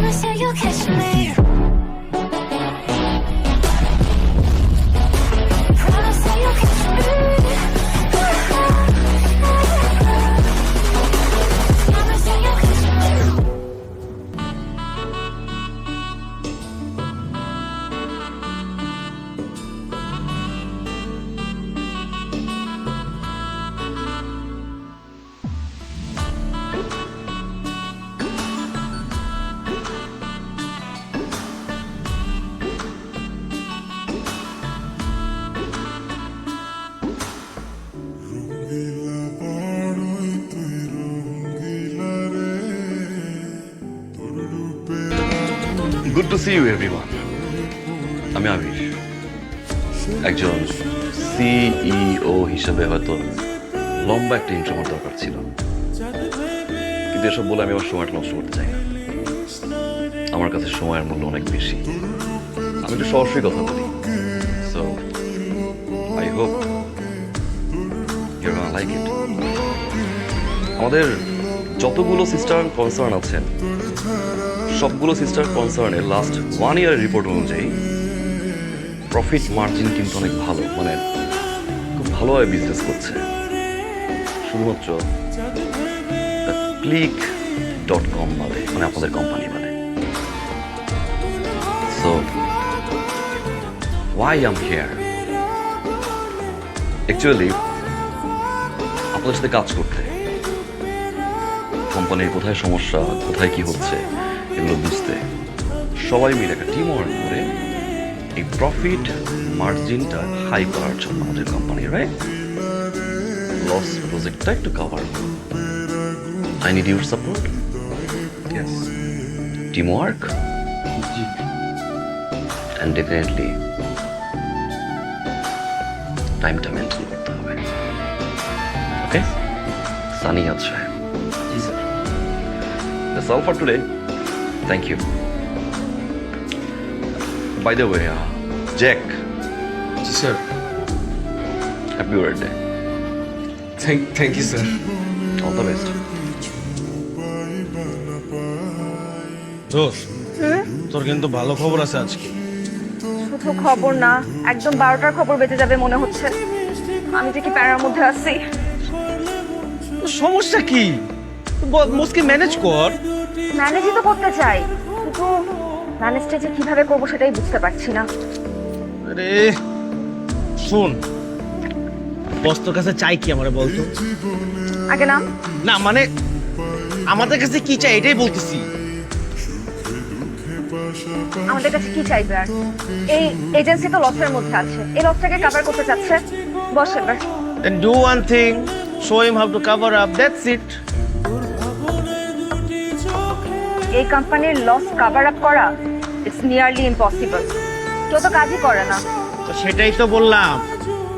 Promise that you'll catch me. Promise that you'll catch me. Promise that you'll catch me. Good to see you everyone. আমি আবির, একজন CEO হিসেবে হয়তো লম্বা একটা intro আমার দরকার ছিল, কিন্তু এসব বলে আমি আমার সময়টা নষ্ট করতে চাই না। আমার কাছে সময়ের মূল্য অনেক বেশি। আমি একটু সরাসরি কথা বলি, so I hope you gonna like it. আমাদের যতগুলো সিস্টার কনসার্ন আছেন, সবগুলো সিস্টার কনসার্নের লাস্ট 1 ইয়ারের রিপোর্ট অনুযায়ী প্রফিট মার্জিন কিন্তু অনেক ভালো, মানে খুব ভালোভাবে বিজনেস করছে। শুধুমাত্র click.com বাদে, মানে আপনাদের কোম্পানি বাদে। So why am here, actually আপনাদের সাথে কাজ করতে, কোম্পানির কোথায় সমস্যা, কোথায় কি হচ্ছে এগুলো বুঝতে, সবাই মিলে একটা টিম ওয়ার্ক করে এই প্রফিট মার্জিনটা হাই করার জন্য আমাদের কোম্পানির লস প্রজেক্টটা একটু cover. I need your support. Yes, team work and definitely টাইমটা মেনটেন করতে হবে। ওকে, সানি আছে। জি sir. That's all for today. Thank you. By the way, Jack. জি sir. Happy birthday. Thank you sir. All the best. দোস্ত, তোর কিন্তু ভালো খবর আছে আজকে। শুধু খবর না, একদম 12টার খবর বেঁচে যাবে মনে হচ্ছে। আমি যে কি প্যারার মধ্যে আছি। তোর সমস্যা কি? মুসকে ম্যানেজ কর। ম্যানেজই তো করতে চাই, কিন্তু ম্যানেজটা যে কিভাবে করবো সেটাই বুঝতে পারছি না। আরে শোন, বস তোর কাছে চাই কি আমারে বলতো? আগে না, না মানে আমাদের কাছে কি চাই এটাই বলতেছি। আমাদের কাছে কি চাইবে আর? এই এজেন্সি তো লসের মধ্যে আছে, এই লসটাকে কভার করতে চাচ্ছে। বস এবার Then do one thing, show him how to cover up, that's it. এই কোম্পানির লস কভার আপ করা ইটস নিয়ারলি ইম্পসিবল। কেউ তো কাজই করে না। তো সেটাই তো বললাম,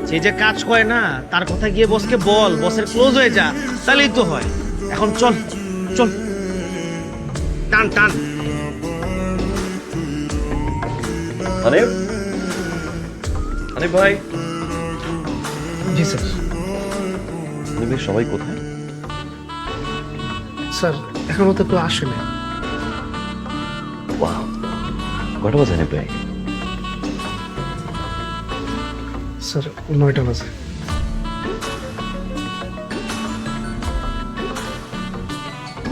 সে যে কাজ করে না তার কথা গিয়ে বসকে বল, বসের ক্লোজ হয়ে যা, তাহলেই তো হয়। এখন চল চল, টান টান। Hanif? Hanif ভাই। জি স্যার। Hanif ভাই, সবাই কোথায়? স্যার এখনো তো কেউ আসে না। Wow. কটা বাজে Hanif ভাই? স্যার 9টা বাজে।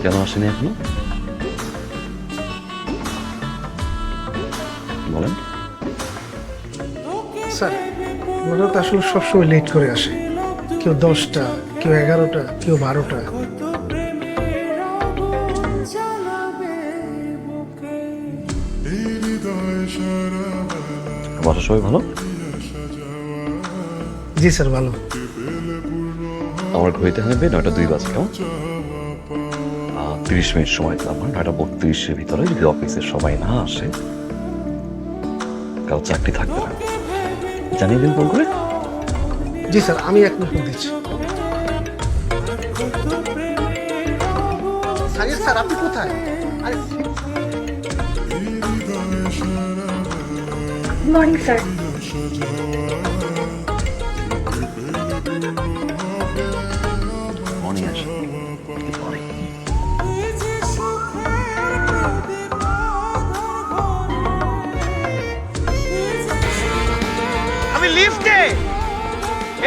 কেন আসেনি এখনো? বলেন। স্যার ওরা তো আসলে সবসময় লেট করে আসে, কেউ 10টা, কেউ 11টা, কেউ 12টা। বাসা সবাই ভালো? জি স্যার ভালো। আমার ঘড়িতে Hanif ভাই 9টা 2 বাজে, কেমন? 30 মিনিট সময় দিলাম, 9টা 32-এর ভিতরে যদি অফিসের সবাই না আসে, কারো চাকরি থাকবে না। জানিয়ে দিন ফোন করে। জি স্যার, আমি এক মিনিট দিচ্ছি। স্যার আপনি কোথায়? Morning sir. মর্নিং আসে। মর্নিং।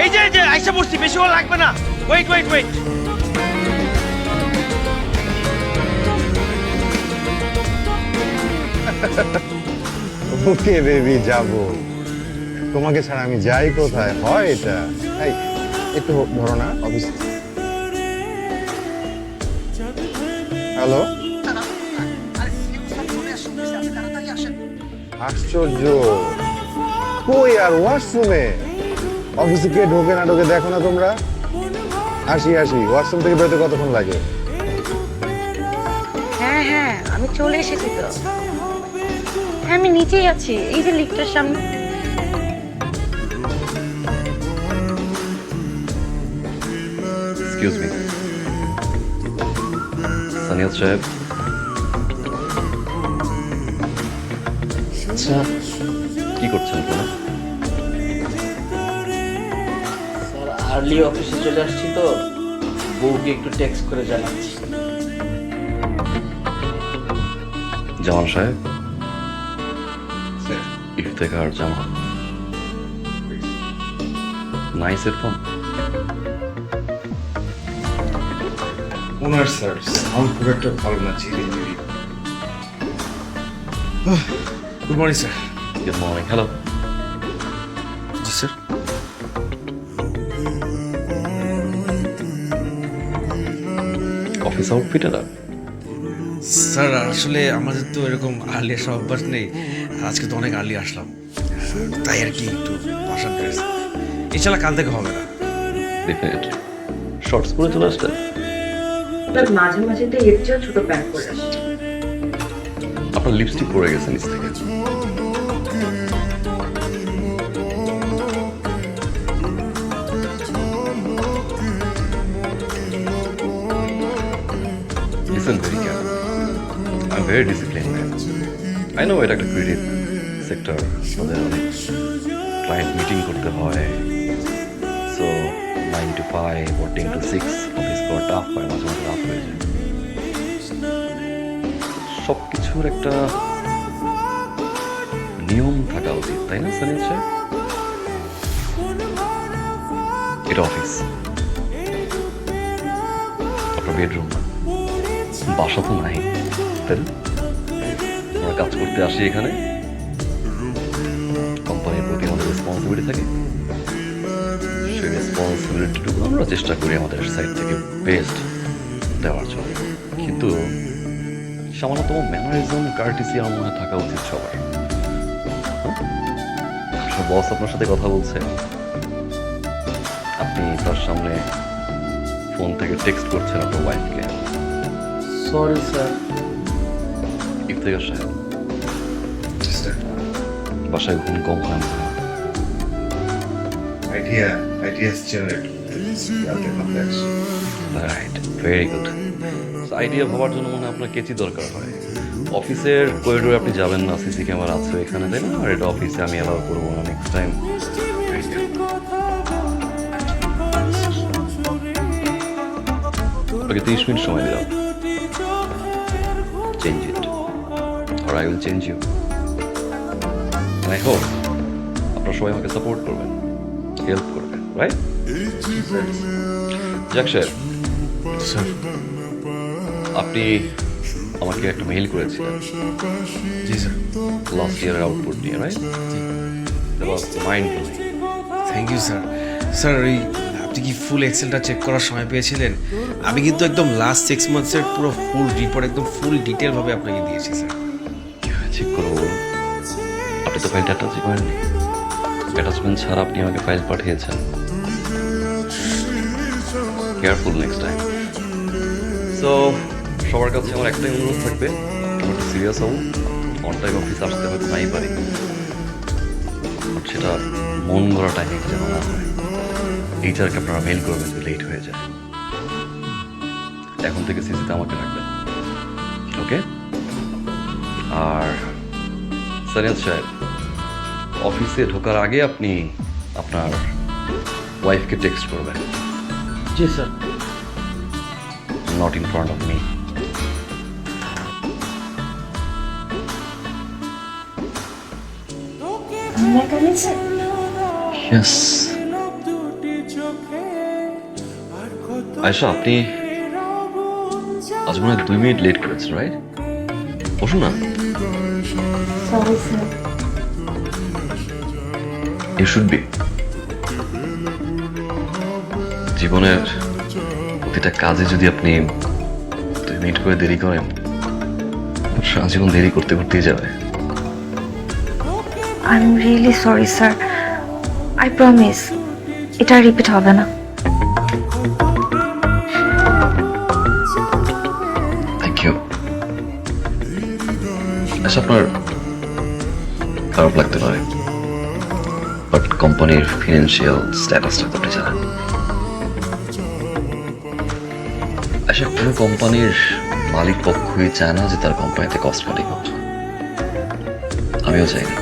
এই যে আইসা পড়ছি, বেশি হওয়া লাগবে না। Wait wait wait. Okay baby যাব, তোমাকে ছাড়া আমি যাই কোথায়, হয় এটা? এই একটু ধরো না অফিস। হ্যালো, আশ্চর্য, কই আর ওয়াশরুমে? অফিসে কে ঢোকে না ঢোকে দেখো না তোমরা? আসি ওয়াশরুম থেকে বেরোতে কতক্ষণ লাগে? হ্যাঁ হ্যাঁ, আমি চলে এসেছি তো। হ্যাঁ, আমি নিচেই আছি, এই যে লিফটের সামনে। এক্সকিউজ মি, সানিয়াত সাহেব। আচ্ছা কি করছেন ওখানে? স্যার, আর্লি অফিসে চলে আসছি তো, বউকে একটু টেক্সট করে জানাচ্ছি। জামান সাহেব, ইফতেখার জামান। Nice headphone. ওনার স্যার সাউন্ড খুব একটা ভালো না, ঝিরি ঝিরি। Good morning sir. Good morning. Hello. জি স্যার। অফিস আউটফিট এরা? স্যার আসলে আমাদের তো এরকম আর্লি আসা অভ্যাস নেই, আর আজকে তো অনেক আর্লি আসলাম, তাই আর কি একটু বাসার ড্রেস। ইনশাল্লাহ কাল থেকে হবে না। ডেফিনেটলি। শর্টস পরে চলে আসতে? মাঝে মাঝে তো এর চেয়েও ছোট প্যান্ট পরে আসি। আপনার লিপস্টিক পরে গেছে নিচ থেকে। Listen very carefully. I'm very disciplined man. I know এটা একটা ক্রিয়েটিভ সেক্টর, ওদের অনেক ক্লায়েন্ট মিটিং করতে হয়, so 9 to 5 or 10 to 6 office করা টাফ হয়, মাঝে মাঝে রাত হয়ে যায়। সব কিছুর একটা নিয়ম থাকা উচিত, তাই না সানিয়াত সাহেব? এটা অফিস, আপনার বেডরুম না, বাসা তো নাই, তাই না? আমরা কাজ করতে আসি এখানে, কোম্পানির প্রতি আমাদের রেসপন্সিবিলিটি থাকে, সেই রেসপন্সিবিলিটিটুকু আমরা চেষ্টা করি আমাদের সাইড থেকে বেস্ট দেওয়ার জন্য। কিন্তু সামান্যতম ম্যানারিজম, কার্টিসি আমার মনে হয় থাকা উচিত সবার। বস আপনার সাথে কথা বলছে, আপনি তার সামনে ফোন থেকে টেক্সট করছেন আপনার ওয়াইফকে। Sorry sir. ইফতেখার সাহেব, বাসায় ঘুম কম হয় না? আইডিয়াস জেনারেট করতে complex. Right, very good. Idea ভাবার জন্য মনে হয় আপনার কেচি দরকার হয়। অফিসের করিডোরে আপনি যাবেন না, সিসি ক্যামেরা আছে এখানে, তাই না? আর এটা অফিসে আমি অ্যালাউ করবো না নেক্সট টাইম। আপনাকে 30 মিনিট সময় দিলাম, change it or I will change you. And I hope আপনারা সবাই আমাকে সাপোর্ট করবেন, হেল্প করবেন, রাইট? যাক স্যার, আপনি আমাকে একটা মেইল করেছিলেন জি স্যার। লাস্ট ইয়ারের আউটপুট নিয়ে, right? That was mind blowing. Thank you sir. Sir ওই আপনি কি ফুল এক্সেলটা চেক করার সময় পেয়েছিলেন? আমি কিন্তু একদম লাস্ট 6 মান্থসের পুরো ফুল রিপোর্ট একদম ফুল ডিটেলভাবে আপনাকে দিয়েছি স্যার। চেক করবো বলুন? আপনি তো ফাইলটা অ্যাটাচ করেননি, অ্যাটাচমেন্ট ছাড়া আপনি আমাকে ফাইল পাঠিয়েছেন। Careful next time. সো সবার কাছে আমার একটাই অনুরোধ থাকবে, একটু সিরিয়াস হব। অন টাইম অফিস আসতে হয়তো নাই পারি, বাট সেটা মন গড়া টাইমে যেন না হয়। এইচআরকে আপনারা মেইল করবেন যদি লেট হয়ে যায়। এখন থেকে সিসিতে আমাকে রাখবেন, ওকে? আর সানিয়াত সাহেব, অফিসে ঢোকার আগে আপনি আপনার ওয়াইফকে টেক্সট করবেন, জি sir. Not in front of me. আপনার কাছে ইয়েস। আয়শা, আপনি আজ মনে হয় 2 মিনিট লেট করেছেন, রাইট? বসুন না। Sorry sir. You should be. জীবনের প্রতিটা কাজে যদি আপনি 2 মিনিট করে দেরি করেন, সারা জীবন দেরি করতে করতেই যাবে। I am really sorry sir. I promise এটা রিপিট হবে না। Thank you. আচ্ছা, আপনার খারাপ লাগতে পারে, বাট কোম্পানির ফিনান্সিয়াল স্ট্যাটাসটা তো আপনি জানেন। আচ্ছা, কোনো কোম্পানির মালিক পক্ষই চায় না যে তার কোম্পানিতে কস্ট কাটিং হোক। আমিও চাইনি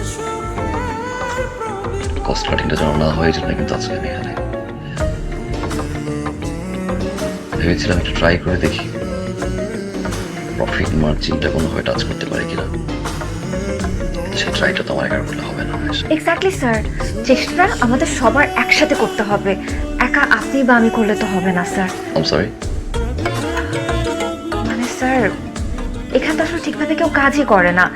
কস্ট কাটিংটা যেন না হয়, জন্য কিন্তু আজকে আমি এখানে ভেবেছিলাম একটু ট্রাই করে দেখি প্রফিট মার্জিনটা কোনোভাবে টাচ করতে পারে কিনা। সেই ট্রাইটা তো আমার একা করলে হবে না। এক্স্যাক্টলি স্যার, চেষ্টাটা আমাদের সবার একসাথে করতে হবে। একা আপনি বা আমি করলে তো হবে না স্যার। I am sorry. মানে স্যার, এখানে তো আসলে ঠিকভাবে কেউ কাজই করে না।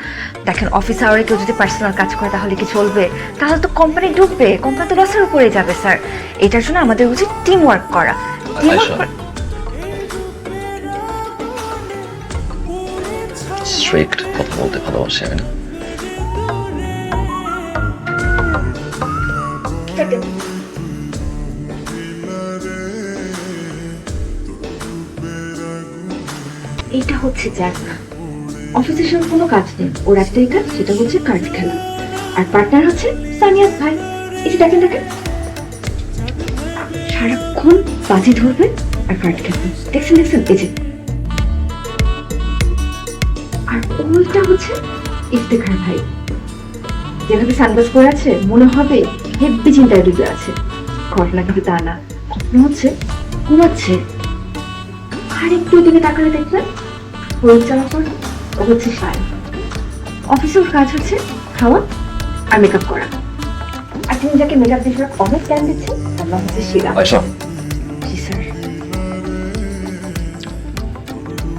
দেখেন, অফিস আওয়ারে কেউ যদি পার্সোনাল কাজ করে তাহলে কি চলবে? তাহলে তো কোম্পানি ডুববে, কোম্পানি তো লসের উপরে যাবে স্যার। এটার জন্য আমাদের উচিত টিম ওয়ার্ক করা। স্ট্রেট কথা বলতে ভালোবাসি আমি না। এইটা হচ্ছে জ্যাক। অফিসের সঙ্গে কোনো কাজ নেই, ওর একটাই কাজ, সেটা হচ্ছে কার্ড খেলা। আর পার্টনার হচ্ছে সানিয়াস ভাই। এই যে দেখেন দেখেন, সারাক্ষণ বাজি ধরবে আর কার্ড খেলবে। দেখছেন দেখছেন, এই যে। আর ওইটা হচ্ছে ইফতেখার ভাই, যেভাবে সানগ্লাস পরে আছে মনে হবে হেব্বি চিন্তায় ডুবে আছে। ঘটনা কিন্তু তা না, ঘটনা হচ্ছে ঘুমাচ্ছে। আর একটু দিকে তাকালে দেখবেন পরিচালনা করে ও হচ্ছে সায়। অফিসে ওর কাজ হচ্ছে খাওয়া আর মেকআপ করা। আর তিনি যাকে মেকআপ বিষয়ক অনেক জ্ঞান দিচ্ছেন আমরা হচ্ছে শিলা। আয়শা, জি স্যার।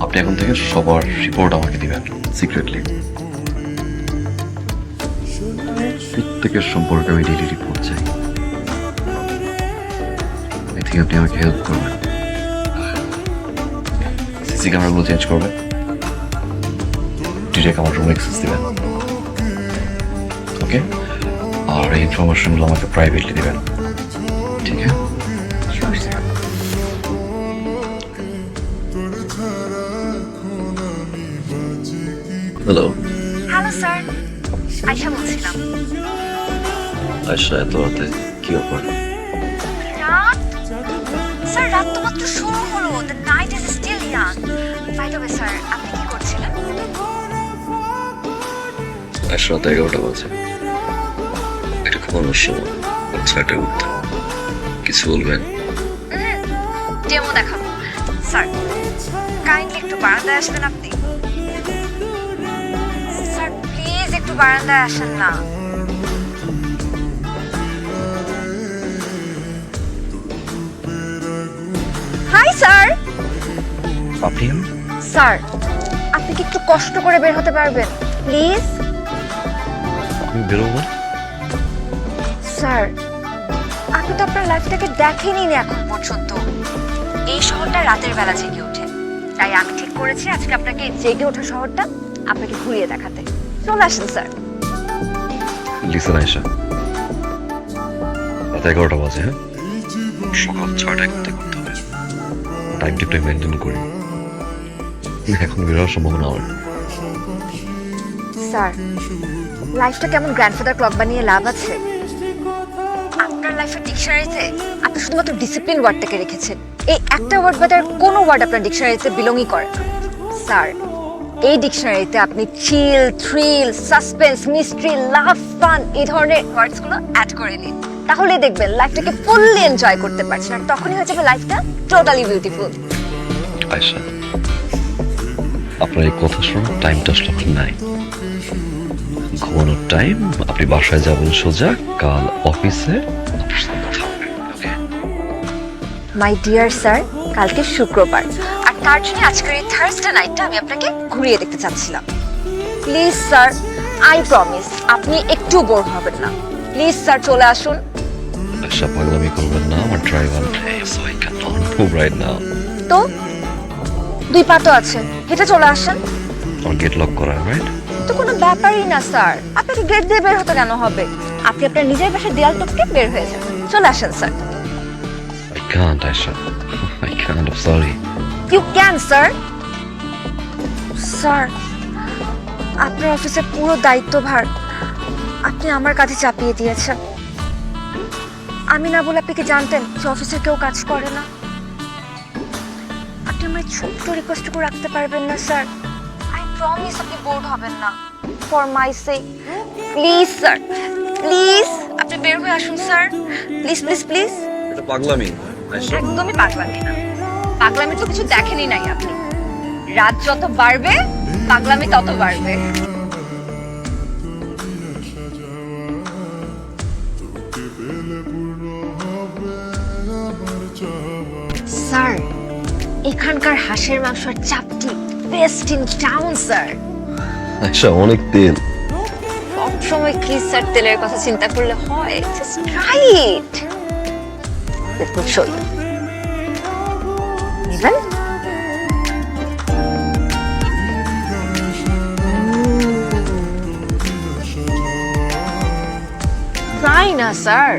আপনি এখন থেকে সবার রিপোর্ট আমাকে দিবেন সিক্রেটলি। প্রত্যেকের সম্পর্কে আমি ডেইলি রিপোর্ট চাই। আই থিঙ্ক আপনি আমাকে হেল্প করবেন। সিসি ক্যামেরাগুলো চেঞ্জ করবেন, ডিরেক্ট আমার রুম অ্যাক্সেস দিবেন, ওকে? আর এই ইনফরমেশনগুলো আমাকে প্রাইভেটলি দিবেন, ঠিক আছে? Sure sir. Hello hello sir, Ayesha বলছিলাম। আয়শা, এত রাতে কি ব্যাপার? রাত? স্যার, রাত তো মাত্র শুরু হলো। The night is still young. By the way sir, আপনি কি করছিলেন? আয়শা, রাত 11টা বাজে। এটা ঘুমানোর সময়, 6টায় উঠতে। কিছু বলবেন? ডেমো দেখাবো। স্যার, কাইন্ডলি একটু বারান্দায় আসবেন আপনি। স্যার প্লিজ একটু বারান্দায় আসেন না। Hi sir. আপনি? স্যার, আপনি কি একটু কষ্ট করে বের হতে পারবেন প্লিজ? আমি বেরোবো? স্যার, আপনি তো আপনার লাইফটাকে দেখেনি এখন পর্যন্ত। এই শহরটা রাতের বেলা জেগে ওঠে, তাই আমি ঠিক করেছি আজকে আপনাকে জেগে ওঠা শহরটা আপনাকে ঘুরিয়ে দেখাতে। চলে আসেন স্যার। লিসেন আয়শা, রাত 11টা বাজে, হ্যাঁ? সকাল 6টায় করতে হবে। টাইমটা একটু মেনটেন করি। এখন বেরোবার সম্ভাবনা আমার। স্যার, লাইফটা কেমন গ্র্যান্ডফাদার ক্লক বানিয়ে লাভ আছে? আপনার লাইফের ডিকশনারিতে আপনি শুধুমাত্র ডিসিপ্লিন ওয়ার্ডটাকে রেখেছেন। এই একটা ওয়ার্ড বাদে আর কোনো ওয়ার্ড আপনার ডিকশনারিতে বিলংই করে না। স্যার, এই ডিকশনারিতে আপনি চিল, থ্রিল, সাসপেন্স, মিস্ট্রি, লাভ, ফান এই ধরনের ওয়ার্ডসগুলো অ্যাড করে নিন। তাহলেই দেখবেন লাইফটাকে ফুললি এনজয় করতে পারছেন, আর তখনই হয়ে যাবে লাইফটা টোটালি বিউটিফুল। আয়শা, আপনার এই কথা শোনার টাইমটা আসলে আমার নাই। ঘুমানোর টাইম। আপনি বাসায় যাবেন সোজা, কাল অফিসে মাই ডিয়ার স্যার, কালকে শুক্রবার, আর তার জন্য আজকের এই থার্সডে নাইটটা আমি আপনাকে ঘুরিয়ে দেখতে চাচ্ছিলাম। প্লিজ স্যার, আই প্রমিস আপনি একটু বোর হবেন না। প্লিজ স্যার চলে আসুন। আশা পাগলামি করবেন না, আমার driver so I can not move right now. তো 2 পা তো আছে, হেঁটে চলে আসেন। আমার গেট লক করা, রাইট? তো কোনো ব্যাপারই না স্যার, আপনাকে গেট দিয়ে বের হতে কেন হবে? আপনি আপনার নিজের পাশে দেয়াল টপকে বের হয়ে যান। চলে আসেন sir. I can't, Aisha. I can't, I'm sorry. You can sir. Sir, আপনার অফিসের পুরো দায়িত্বভার আপনি আমার কাছে চাপিয়ে দিয়েছেন। আমি না বলে আপনি কি জানতেন যে অফিসে কেউ কাজ করে না? আপনি আমার ছোট্ট রিকোয়েস্টটুকু রাখতে পারবেন না স্যার? আই প্রমিস আপনি বোর্ড হবেন না। For my sake please sir, please আপনি বের হয়ে আসুন স্যার। Please please please. এটা পাগলামি, আয়েশা। একদমই পাগলামি না। পাগলামি তো কিছু দেখেনি নাই আপনি। রাত যত বাড়বে পাগলামি তত বাড়বে। স্যার, এখানকার হাঁসের মাংসের চাপটি best in town sir. Ayesha, অনেক তেল। সবসময় কি স্যার তেলের কথা চিন্তা করলে হয়? Just try it. Let me show you. নেবেন? ট্রাই না স্যার।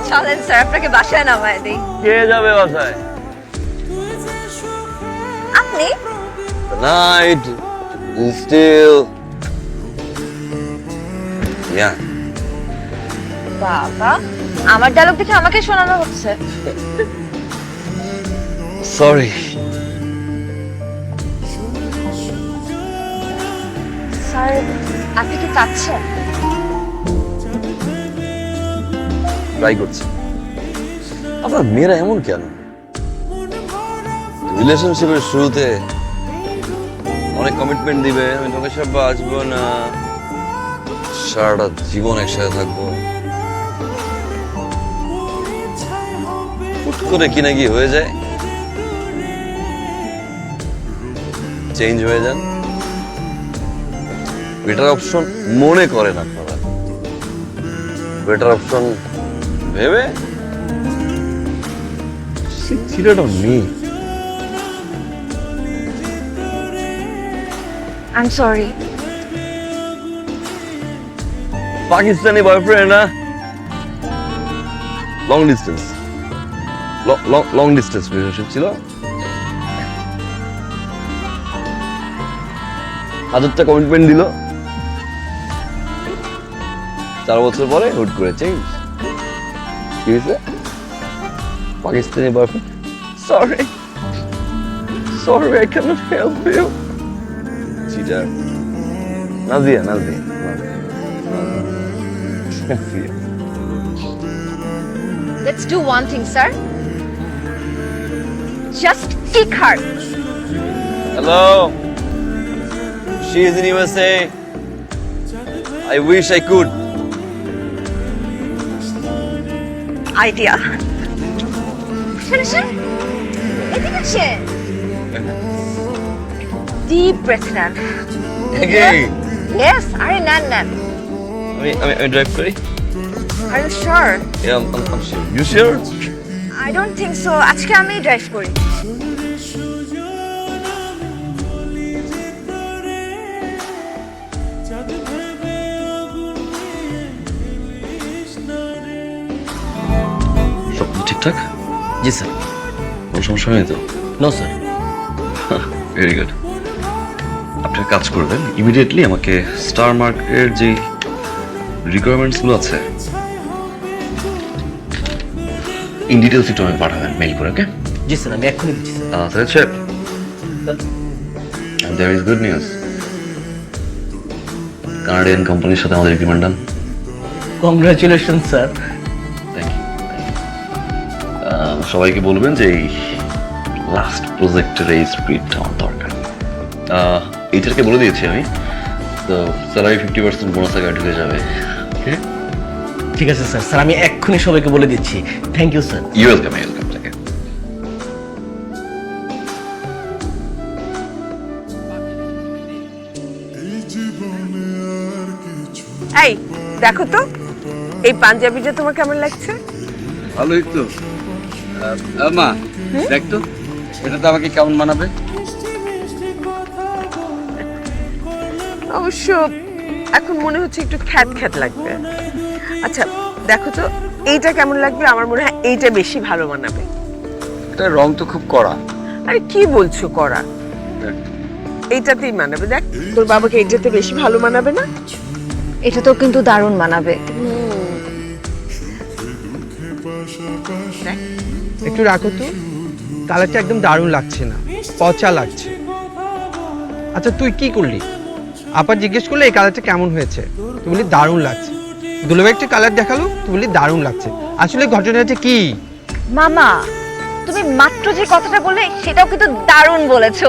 চলেন স্যার, আপনাকে বাসায় নামায় দিই। কে যাবে বাসায়? আপনি? Night is still. Yeah. বাবা, আমার ডায়লগ দেখে আমাকে শোনানো হচ্ছে। Sorry. স্যার, আপনি কি চাচ্ছেন? ট্রাই করছি। আপনার মেয়েরা এমন কেন? রিলেশনশিপের শুরুতে অনেক কমিটমেন্ট দিবে, আমি তোমাকে সব বাঁচবো না, সারাটা জীবন একসাথে থাকবো। হুট করে কি না কি হয়ে যায়, চেঞ্জ হয়ে যান। বেটার অপশন মনে করেন আপনারা, বেটার অপশন ভেবে select on me. I am sorry. Pakistani boyfriend না, long distance, long distance relationship ছিল। 1000টা কমিটমেন্ট দিল, 4 বছর পরে হুট করে চেঞ্জ। কি হয়েছে? Pakistani boyfriend. Sorry, sorry, I cannot help you. Cheater. Nazia, Nazia, Nazia. Let's do one thing, sir. Just kick her. Hello. She is in USA. I wish I could. Idea. Sir, এদিকে আসেন। Deep breath নেন। Again. Yes, আরে নেন। আমি drive করি। Are you sure? Yeah, I'm sure. You sure? I don't think so. আজকে আমি drive করি। সব ঠিকঠাক? জি স্যার। কোনো সমস্যা হয়নি তো? No sir. Very good. আপনি এক কাজ করবেন, ইমিডিয়েটলি আমাকে স্টার মার্কের যে রিকোয়ারমেন্টসগুলো আছে ইন ডিটেলস একটু আমাকে পাঠাবেন মেইল করে, ওকে? জি স্যার, আমি এক্ষুনি দিচ্ছি sir. That's it. And there is good news. Canadian কোম্পানির সাথে আমাদের agreement done. Congratulation sir. Thank you. সবাইকে বলবেন যে এই লাস্ট প্রজেক্টের এই স্ক্রিপ্ট আমার দরকার। এইটাকে বলে দিয়েছি আমি, তো স্যালারি 50% বোনাস আগে ঢুকে যাবে। ঠিক আছে স্যার স্যার আমি এক্ষুনি সবাইকে বলে দিচ্ছি thank you sir you welcome welcome থাকে। এই দেখো তো এই পাঞ্জাবিটা তোমার কেমন লাগছে? ভালোই তো মা দেখ তো এটা তো আমাকে কেমন মানাবে। অবশ্য এখন মনে হচ্ছে একটু খ্যাত খ্যাত লাগবে। আচ্ছা দেখো তো এইটা কেমন লাগবে? আমার মনে হয় এইটা বেশি ভালো মানাবে। এটা রং তো খুব কড়া। আরে কি বলছো করা? এইটাতেই মানাবে। দেখ তোর বাবাকে এইটাতে বেশি ভালো মানাবে না? এটা তো কিন্তু দারুণ মানাবে। দেখ একটু রাখো তো, কালারটা একদম দারুণ লাগছে না, পচা লাগছে। আচ্ছা তুই কি করলি? আপা জিজ্ঞেস করলে এই কালারটা কেমন হয়েছে, তুই বলি দারুণ লাগছে। দুলাভাই একটা কালার দেখালো, তুই বলি দারুণ লাগছে। আসলে ঘটনাটা কি? মামা তুমি মাত্র যে কথাটা বললে সেটাও কিন্তু দারুণ বলেছো।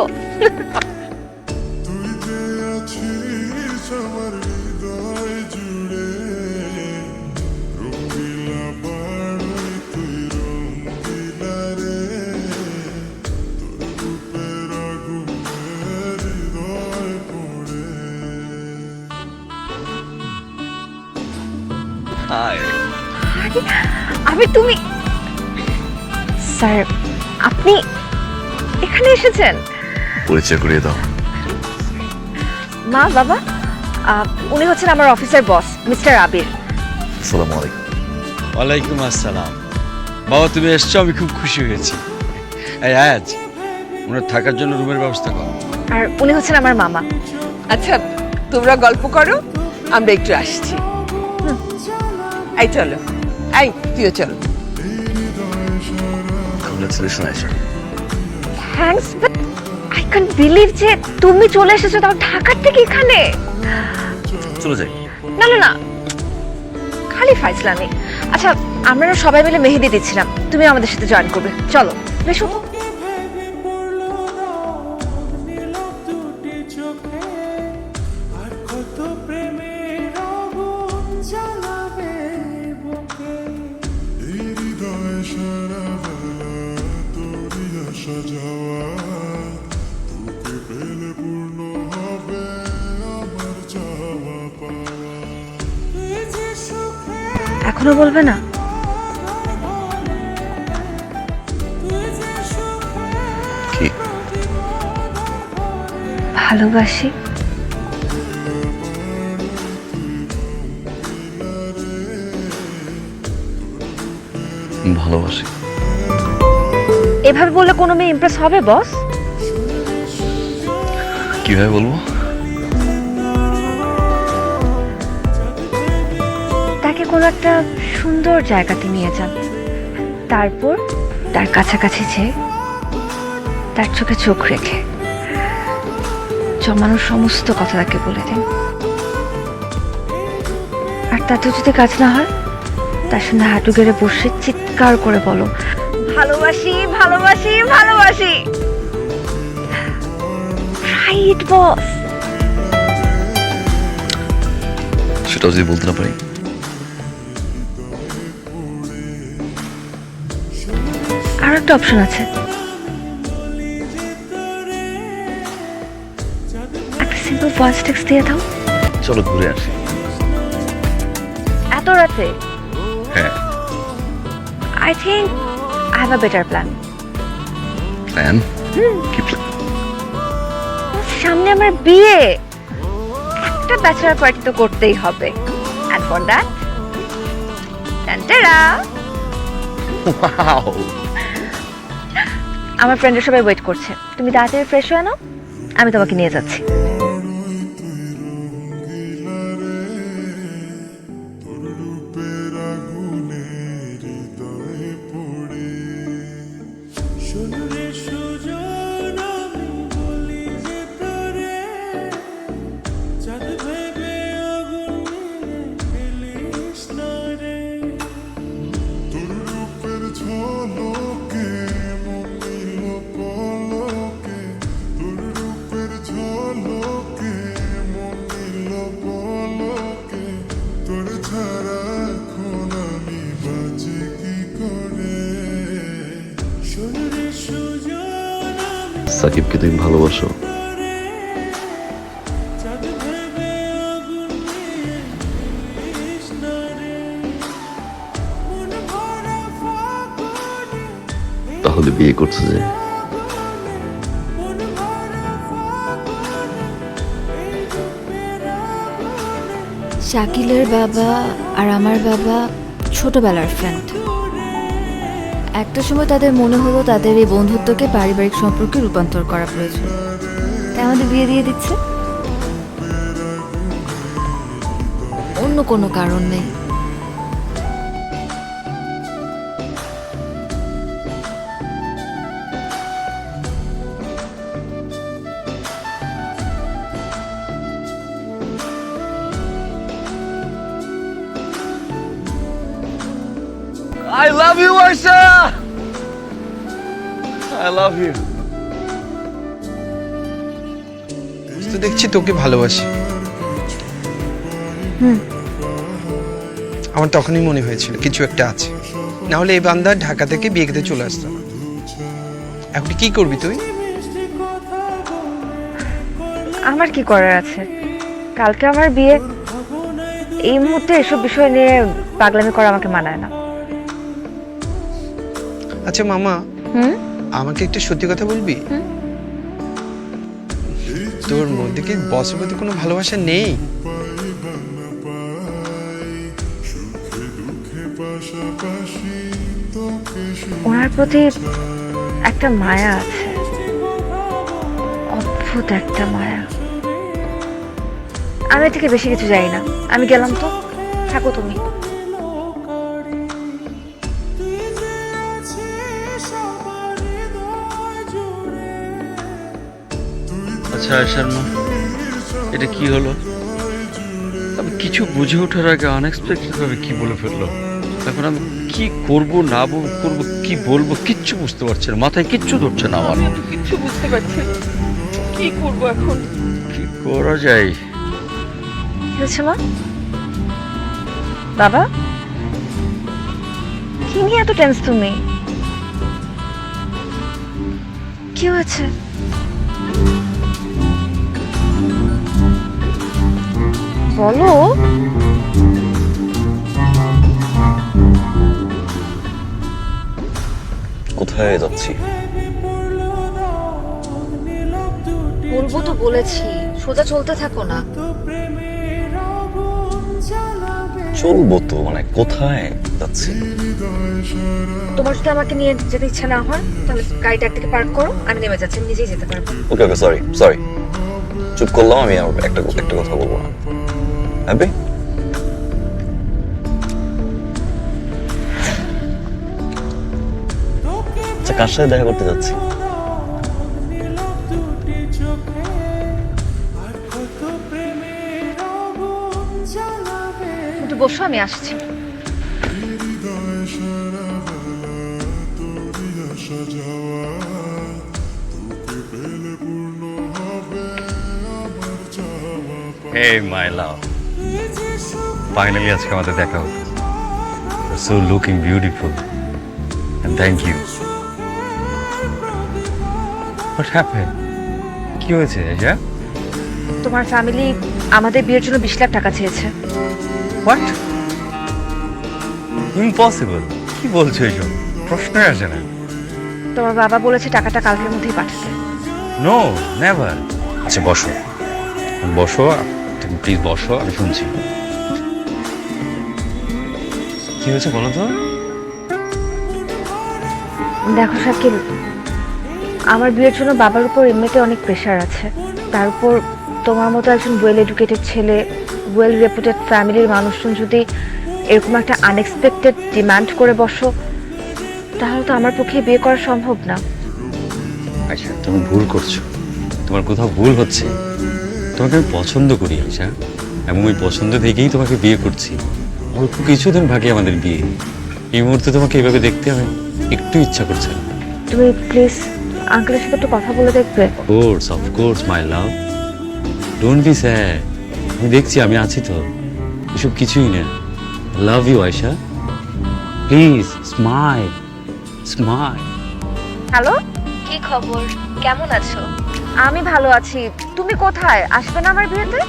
আমি তুমি স্যার আপনি এখানে এসেছেন? পরিচয় করিয়ে দাও। মা বাবা উনি হচ্ছেন আমার অফিসের বস মিস্টার আবির। আসসালামু আলাইকুম। ওয়ালাইকুম আসসালাম। বাবা তুমি এসছো, আমি খুব খুশি হয়েছি। এই আজ ওনার থাকার জন্য রুমের ব্যবস্থা কর। আর উনি হচ্ছেন আমার মামা। আচ্ছা তোমরা গল্প করো, আমরা একটু আসছি। এই চলো, এই তুইও চলো। Congratulation Ayesha. Thanks but I can't believe যে তুমি চলে এসেছো তাও ঢাকার থেকে এখানে। চলে যাই। না না না খালি ফাইজলামি। আচ্ছা আমরা না সবাই মিলে মেহেদি দিচ্ছিলাম, তুমি আমাদের সাথে জয়েন করবে, চলো বেশ। এখনো বলবে না? কি? ভালোবাসি। ভালোবাসি। এভাবে বললে কোনো মেয়ে ইমপ্রেস হবে বস? কিভাবে বলবো? তাকে কোনো একটা সুন্দর জায়গাতে নিয়ে যান, তারপর তার কাছাকাছি যেয়ে তার চোখে চোখ রেখে জমানোর সমস্ত কথা তাকে বলে দিন। আর তাতে যদি কাজ না হয় তার সামনে হাঁটু গেড়ে বসে চিৎকার করে বলো ভালোবাসি ভালোবাসি ভালোবাসি। রাইট বস। সেটাও যদি বলতে না পারি? আর একটা অপশন আছে, একটা সিম্পল ভয়েস টেক্সট দিয়ে দাও। চলো ঘুরে আসি। এত রাতে? হ্যাঁ। I think I have a better plan. Plan? কি প্ল্যান? সামনে আমার বিয়ে, একটা ব্যাচেলর পার্টি তো করতেই হবে। And for that tantara wow. আমার ফ্রেন্ডরা সবাই ওয়েট করছে, তুমি তাড়াতাড়ি ফ্রেশ হয়ে নাও, আমি তোমাকে নিয়ে যাচ্ছি। তোর ছাড়া সাকিবকে তুমি ভালোবাসো? তাহলে বিয়ে করছে যে? শাকিলের বাবা আর আমার বাবা ছোটবেলার ফ্রেন্ড। একটা সময় তাদের মনে হলো তাদের এই বন্ধুত্বকে পারিবারিক সম্পর্কে রূপান্তর করা প্রয়োজন, তাই আমাদের বিয়ে দিয়ে দিচ্ছে। অন্য কোনো কারণ নেই। I love you, Aisha. I love you. তো দেখছি তোকে ভালোবাসি। আমার তখনই মনে হয়েছিল কিছু একটা আছে, না হলে এই বান্দা ঢাকা থেকে বিয়ে খেতে চলে আসতো না। এখন কি করবি তুই? আমার কি করার আছে? কালকে আমার বিয়ে, এই মুহূর্তে এসব বিষয় নিয়ে পাগলামি করা আমাকে মানায় না। আচ্ছা মামা, আমাকে একটা সত্যি কথা বলবি? তোর মধ্যে কি বসের প্রতি কোনো ভালোবাসা নেই? ওনার প্রতি একটা মায়া আছে, অদ্ভুত একটা মায়া। আমি থেকে বেশি কিছু জানি না, আমি গেলাম তো, থাকো তুমি। আচ্ছা আয়শার মা, এটা কি হলো? আমি কিছু বুঝে ওঠার আগে আনএক্সপেক্টেড ভাবে কি বলে ফেললো। এখন আমি কি করব না করব, কি বলবো কিচ্ছু বুঝতে পারছি না, মাথায় কিচ্ছু ধরছে না আমার। কিছু বুঝতে পারছি না। কি করব এখন? কি করা যায়? কি হচ্ছে মা? বাবা, কি নিয়ে এত টেন্স তুমি? কি হয়েছে? বলো। কোথায় যাচ্ছি? বলবো তো বলেছি, সোজা চলতে থাকো না। চলবো তো, মানে কোথায় যাচ্ছি? তোমার যদি আমাকে নিয়ে যেতে ইচ্ছা না হয় তাহলে গাড়িটা একদিকে পার্ক করো, আমি নেমে যাচ্ছি, আমি নিজেই যেতে পারবো। ওকে ওকে, সরি চুপ করলাম। আমি একটা কথা বলবো না। হ্যাপি? আচ্ছা, কার সাথে দেখা করতে যাচ্ছি? একটু বসো, আমি আসছি। Hey my love, finally আজকে আমাদের দেখা হলো। You're so looking beautiful and thank you. What happened? কি হয়েছে আয়শা? তোমার ফ্যামিলি আমাদের বিয়ের জন্য 20 লাখ টাকা চেয়েছে। What? Impossible. কি বলছো এসব? প্রশ্নই আসে না। তোমার বাবা বলেছে টাকাটা কালকের মধ্যেই পাঠাতে। No, never. আচ্ছা বসো, তুমি প্লিজ বসো, আমি শুনছি। কি হয়েছে বলো তো? দেখো শাকিল, আমার বিয়ের জন্য বাবার উপর এমনিতে অনেক প্রেশার আছে, তার উপর তোমার মতো একজন ওয়েল এডুকেটেড ছেলে, ওয়েল রেপুটেড ফ্যামিলির মানুষজন যদি এরকম একটা আনএক্সপেক্টেড ডিমান্ড করে বসো, তাহলে তো আমার পক্ষে বিয়ে করা সম্ভব না। আচ্ছা, তুমি ভুল করছো, তোমার কোথাও ভুল হচ্ছে। তোমাকে আমি পছন্দ করি আয়শা, এবং ওই পছন্দ থেকেই তোমাকে বিয়ে করছি। অল্প কিছুদিন বাকি আমাদের বিয়ে। এই মুহূর্তে তোমাকে এইভাবে দেখতে আমি একটু ইচ্ছা করছে না। তুমি প্লিজ আঙ্কেলের সাথে একটু কথা বলে দেখবে? Of course my love, don't be sad. আমি দেখছি, আমি আছি তো, এসব কিছুই না। Love you Ayesha, please smile. Hello, কি খবর, কেমন আছো? আমি ভালো আছি। তুমি কোথায়? আসবে না আমার বিয়েতে?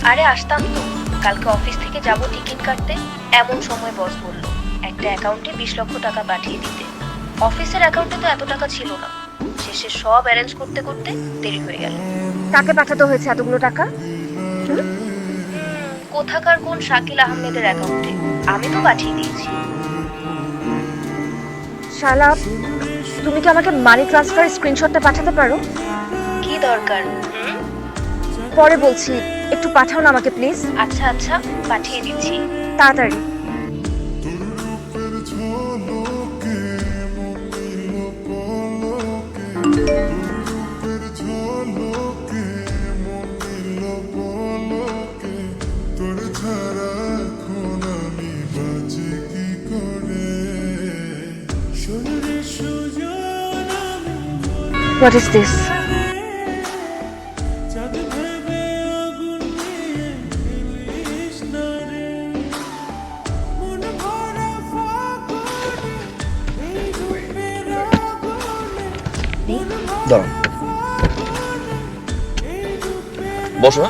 আরে আসতাম তো, কালকে অফিস থেকে যাব টিকিট কাটতে, এমন সময় বস বলল একটা অ্যাকাউন্টে 20 লক্ষ টাকা পাঠিয়ে দিতে। অফিসের অ্যাকাউন্টে তো এত টাকা ছিল না, শেষে সব অ্যারেঞ্জ করতে করতে দেরি হয়ে গেল। কাকে পাঠাতে হয়েছে এতগুলো টাকা? কোথাকার কোন শাকিল আহমেদের অ্যাকাউন্টে, আমি তো পাঠিয়ে দিয়েছি। শালা, তুমি কি আমাকে মানি ট্রান্সফার স্ক্রিনশটটা পাঠাতে পারো? কি দরকার? পরে বলছি, একটু পাঠাও না আমাকে প্লিজ। আচ্ছা আচ্ছা, পাঠিয়ে দিচ্ছি। তাড়াতাড়ি। What is this? দাঁড়ান, বসো।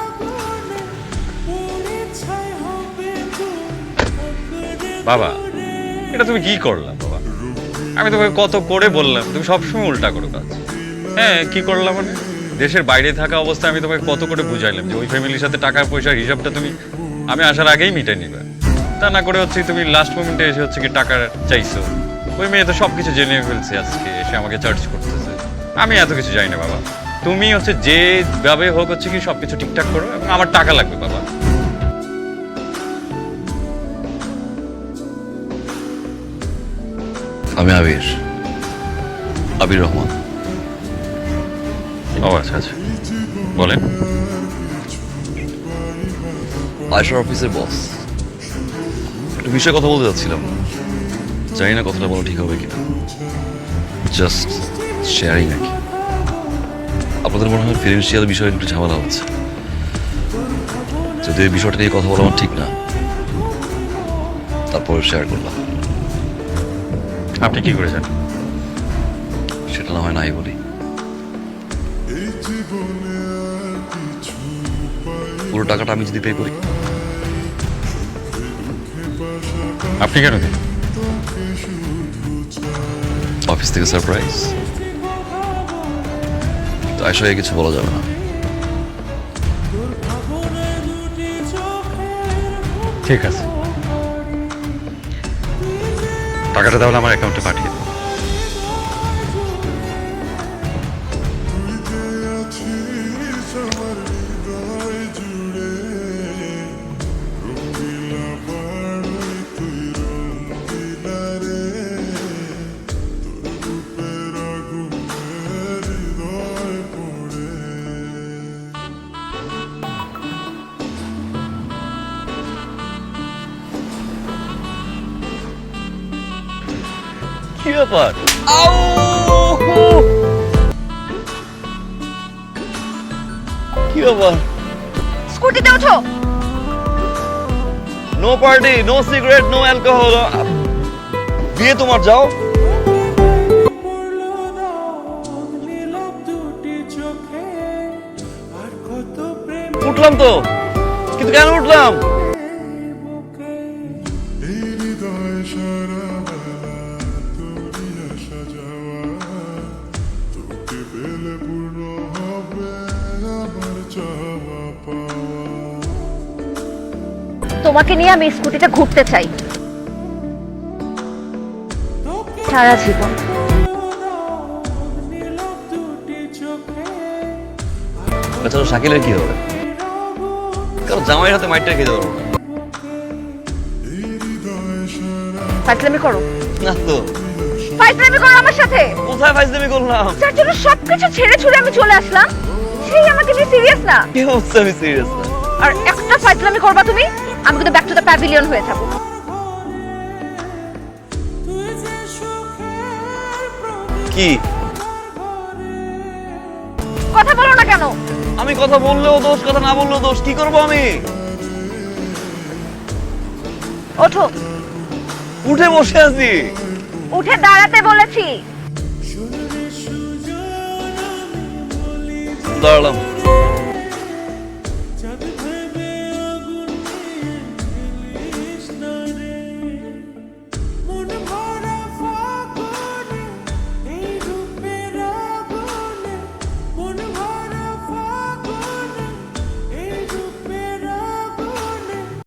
বাবা, এটা তুমি কি করলাম বাবা? আমি তোমাকে কত করে বললাম, তুমি সবসময় উল্টা করো কাজ। হ্যাঁ, কি করলাম মানে? দেশের বাইরে থাকা অবস্থায় আমি তোমাকে কত করে বুঝাইলাম যে ওই ফ্যামিলির সাথে টাকা পয়সার হিসাবটা তুমি আমি আসার আগেই মিটাই নিবে। তা না করে হচ্ছে তুমি লাস্ট মোমেন্টে এসে হচ্ছে কি টাকা চাইছো। ওই মেয়ে তো সব কিছু জেনে ফেলছে, আজকে এসে আমাকে চার্জ করতেছে। আমি এত কিছু জানি না বাবা। তুমি হচ্ছে যেভাবে হোক হচ্ছে কি সব কিছু ঠিকঠাক করো, এবং আমার টাকা লাগবে বাবা। আমি আবির, আবির রহমান। ও আচ্ছা আচ্ছা, বলেন। আয়শার অফিসের বস। একটা বিষয়ে কথা বলতে যাচ্ছিলাম, জানি না কথাটা বলা ঠিক হবে কিনা। জাস্ট শেয়ারিং আর কি। আপনাদের মনে হয় ফিনান্সিয়াল বিষয়ে একটু ঝামেলা হচ্ছে, যদি এই বিষয়টা নিয়ে কথা বলা আমার ঠিক না, তারপরে শেয়ার করলাম। আপনি কি করেছেন? সেটা না হয় নাই বলি। পুরো টাকাটা আমি যদি পে করি। আপনি কেন দিন? অফিস থেকে সারপ্রাইজ। আয়শাকে কিছু বলা যাবে না। ঠিক আছে, টাকাটা তাহলে আমার অ্যাকাউন্টে পাঠিয়ে দিন। কি ব্যাপার? কি ব্যাপার? স্কুটিতে ওঠো। No party, no cigarette, no alcohol. বিয়ে তোমার, যাও। উঠলাম তো, কিন্তু কেন উঠলাম? তোমাকে নিয়ে আমি স্কুটিতে ঘুরতে চাই সারা জীবন। আচ্ছা, শাকিলের কি হবে? কারণ জামাইয়ের হাতে মাইটটা খেতে পারবো না। ফাইজলামি করো না তো। ফাইজলামি করো আমার সাথে। কোথায় ফাইজলামি করলাম? যার জন্য সবকিছু ছেড়ে ছুড়ে আমি চলে আসলাম, সেই আমাকে নিয়ে সিরিয়াস না। কি হচ্ছে? আমি সিরিয়াস না। আর একটা ফাইজলামি করবা তুমি, আমি কিন্তু ব্যাক টু দ্য প্যাভিলিয়ন হয়ে থাকবো। কি কথা বলো না কেন? আমি কথা বললেও দোষ, কথা না বললেও দোষ। কি করবো আমি? ওঠো। উঠে বসে আছি। উঠে দাঁড়াতে বলেছি। দাঁড়ালাম